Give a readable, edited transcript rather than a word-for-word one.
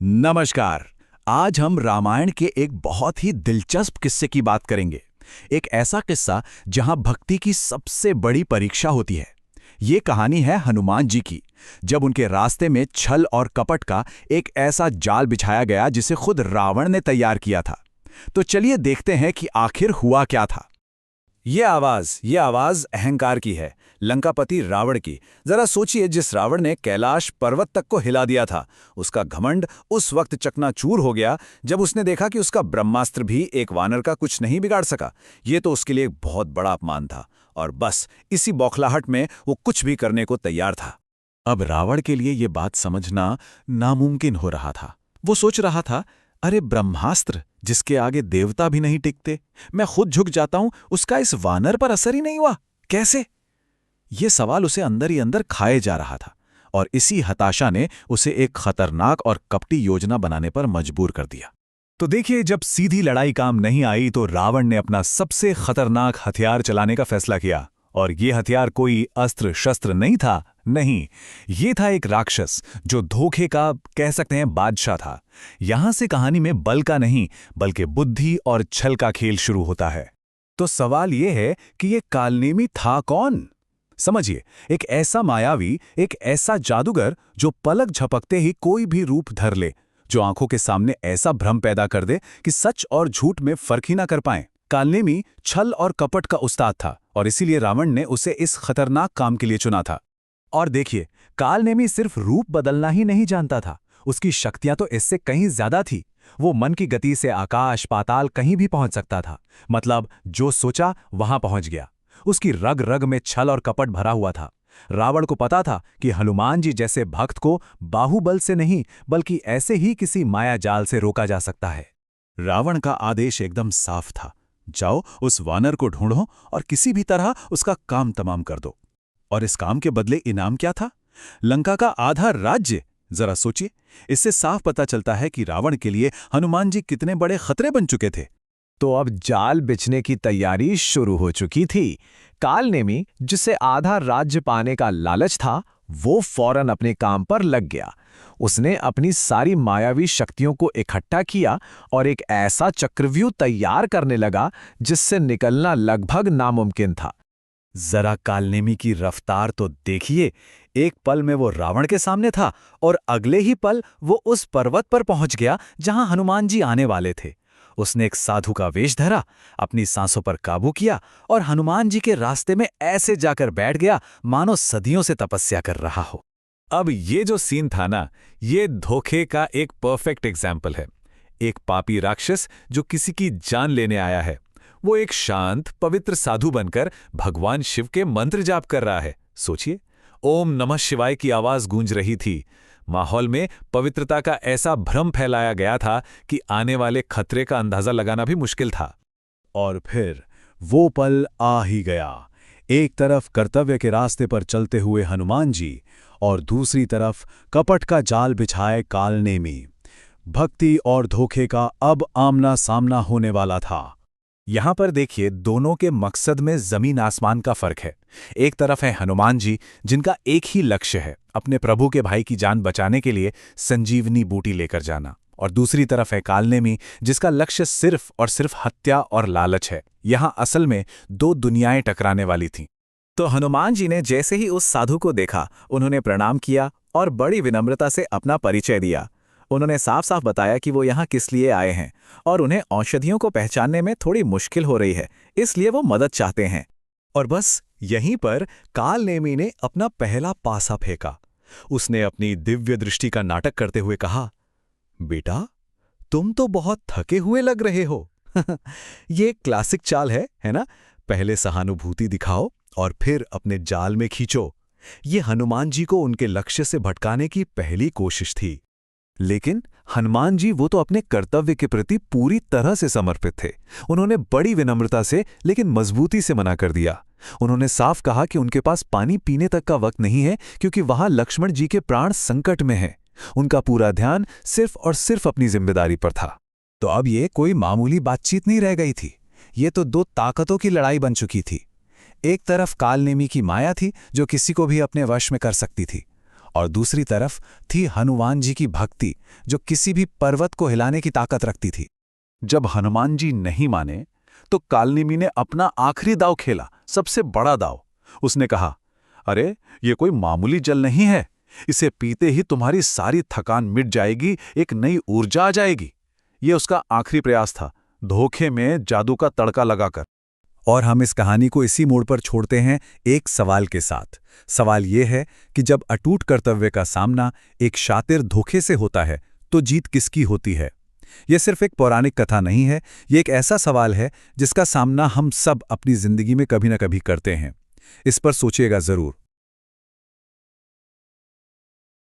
नमस्कार। आज हम रामायण के एक बहुत ही दिलचस्प किस्से की बात करेंगे। एक ऐसा किस्सा जहां भक्ति की सबसे बड़ी परीक्षा होती है। ये कहानी है हनुमान जी की, जब उनके रास्ते में छल और कपट का एक ऐसा जाल बिछाया गया जिसे खुद रावण ने तैयार किया था। तो चलिए देखते हैं कि आखिर हुआ क्या था। ये आवाज अहंकार की है, लंकापति रावण की। जरा सोचिए, जिस रावण ने कैलाश पर्वत तक को हिला दिया था, उसका घमंड उस वक्त चकनाचूर हो गया जब उसने देखा कि उसका ब्रह्मास्त्र भी एक वानर का कुछ नहीं बिगाड़ सका। ये तो उसके लिए एक बहुत बड़ा अपमान था, और बस इसी बौखलाहट में वो कुछ भी करने को तैयार था। अब रावण के लिए ये बात समझना नामुमकिन हो रहा था। वो सोच रहा था, अरे ब्रह्मास्त्र जिसके आगे देवता भी नहीं टिकते, मैं खुद झुक जाता हूं, उसका इस वानर पर असर ही नहीं हुआ, कैसे? ये सवाल उसे अंदर ही अंदर खाए जा रहा था, और इसी हताशा ने उसे एक खतरनाक और कपटी योजना बनाने पर मजबूर कर दिया। तो देखिए, जब सीधी लड़ाई काम नहीं आई तो रावण ने अपना सबसे खतरनाक हथियार चलाने का फैसला किया। और ये हथियार कोई अस्त्र शस्त्र नहीं था, नहीं, ये था एक राक्षस जो धोखे का, कह सकते हैं, बादशाह था। यहां से कहानी में बल का नहीं बल्कि बुद्धि और छल का खेल शुरू होता है। तो सवाल ये है कि ये कालनेमी था कौन? समझिए, एक ऐसा मायावी, एक ऐसा जादूगर जो पलक झपकते ही कोई भी रूप धर ले, जो आंखों के सामने ऐसा भ्रम पैदा कर दे कि सच और झूठ में फर्क ही ना कर पाए। कालनेमी छल और कपट का उस्ताद था, और इसीलिए रावण ने उसे इस खतरनाक काम के लिए चुना था। और देखिए, कालनेमी सिर्फ रूप बदलना ही नहीं जानता था, उसकी शक्तियां तो इससे कहीं ज्यादा थी। वो मन की गति से आकाश पाताल कहीं भी पहुंच सकता था। मतलब जो सोचा वहां पहुंच गया। उसकी रग रग में छल और कपट भरा हुआ था। रावण को पता था कि हनुमान जी जैसे भक्त को बाहुबल से नहीं बल्कि ऐसे ही किसी माया जाल से रोका जा सकता है। रावण का आदेश एकदम साफ था, जाओ उस वानर को ढूंढो और किसी भी तरह उसका काम तमाम कर दो। और इस काम के बदले इनाम क्या था? लंका का आधा राज्य। जरा सोचिए, इससे साफ पता चलता है कि रावण के लिए हनुमान जी कितने बड़े खतरे बन चुके थे। तो अब जाल बिछने की तैयारी शुरू हो चुकी थी। कालनेमी, जिसे आधा राज्य पाने का लालच था, वो फौरन अपने काम पर लग गया। उसने अपनी सारी मायावी शक्तियों को इकट्ठा किया और एक ऐसा चक्रव्यूह तैयार करने लगा जिससे निकलना लगभग नामुमकिन था। जरा कालनेमी की रफ्तार तो देखिए। एक पल में वो रावण के सामने था और अगले ही पल वो उस पर्वत पर पहुंच गया जहां हनुमान जी आने वाले थे। उसने एक साधु का वेश धरा, अपनी सांसों पर काबू किया और हनुमान जी के रास्ते में ऐसे जाकर बैठ गया मानो सदियों से तपस्या कर रहा हो। अब ये जो सीन था ना, ये धोखे का एक परफेक्ट एग्जाम्पल है। एक पापी राक्षस जो किसी की जान लेने आया है, वो एक शांत पवित्र साधु बनकर भगवान शिव के मंत्र जाप कर रहा है। सोचिए, ओम नमः शिवाय की आवाज गूंज रही थी। माहौल में पवित्रता का ऐसा भ्रम फैलाया गया था कि आने वाले खतरे का अंदाजा लगाना भी मुश्किल था। और फिर वो पल आ ही गया। एक तरफ कर्तव्य के रास्ते पर चलते हुए हनुमान जी और दूसरी तरफ कपट का जाल बिछाए कालनेमी। भक्ति और धोखे का अब आमना सामना होने वाला था। यहां पर देखिए, दोनों के मकसद में जमीन आसमान का फर्क है। एक तरफ है हनुमान जी, जिनका एक ही लक्ष्य है, अपने प्रभु के भाई की जान बचाने के लिए संजीवनी बूटी लेकर जाना। और दूसरी तरफ है कालनेमी, जिसका लक्ष्य सिर्फ और सिर्फ हत्या और लालच है। यहां असल में दो दुनियाएं टकराने वाली थीं। तो हनुमान जी ने जैसे ही उस साधु को देखा, उन्होंने प्रणाम किया और बड़ी विनम्रता से अपना परिचय दिया। उन्होंने साफ साफ बताया कि वो यहाँ किस लिए आए हैं और उन्हें औषधियों को पहचानने में थोड़ी मुश्किल हो रही है, इसलिए वो मदद चाहते हैं। और बस यहीं पर कालनेमी ने अपना पहला पासा फेंका। उसने अपनी दिव्य दृष्टि का नाटक करते हुए कहा, बेटा, तुम तो बहुत थके हुए लग रहे हो। ये एक क्लासिक चाल है ना? पहले सहानुभूति दिखाओ और फिर अपने जाल में खींचो। ये हनुमान जी को उनके लक्ष्य से भटकाने की पहली कोशिश थी। लेकिन हनुमान जी वो तो अपने कर्तव्य के प्रति पूरी तरह से समर्पित थे। उन्होंने बड़ी विनम्रता से लेकिन मजबूती से मना कर दिया। उन्होंने साफ कहा कि उनके पास पानी पीने तक का वक्त नहीं है, क्योंकि वहां लक्ष्मण जी के प्राण संकट में हैं। उनका पूरा ध्यान सिर्फ और सिर्फ अपनी जिम्मेदारी पर था। तो अब ये कोई मामूली बातचीत नहीं रह गई थी, ये तो दो ताकतों की लड़ाई बन चुकी थी। एक तरफ कालनेमी की माया थी जो किसी को भी अपने वश में कर सकती थी, और दूसरी तरफ थी हनुमान जी की भक्ति, जो किसी भी पर्वत को हिलाने की ताकत रखती थी। जब हनुमान जी नहीं माने तो कालनेमी ने अपना आखिरी दांव खेला, सबसे बड़ा दांव। उसने कहा, अरे ये कोई मामूली जल नहीं है, इसे पीते ही तुम्हारी सारी थकान मिट जाएगी, एक नई ऊर्जा आ जाएगी। ये उसका आखिरी प्रयास था, धोखे में जादू का तड़का लगाकर। और हम इस कहानी को इसी मोड़ पर छोड़ते हैं एक सवाल के साथ। सवाल ये है कि जब अटूट कर्तव्य का सामना एक शातिर धोखे से होता है तो जीत किसकी होती है? यह सिर्फ एक पौराणिक कथा नहीं है, ये एक ऐसा सवाल है जिसका सामना हम सब अपनी जिंदगी में कभी न कभी करते हैं। इस पर सोचिएगा जरूर।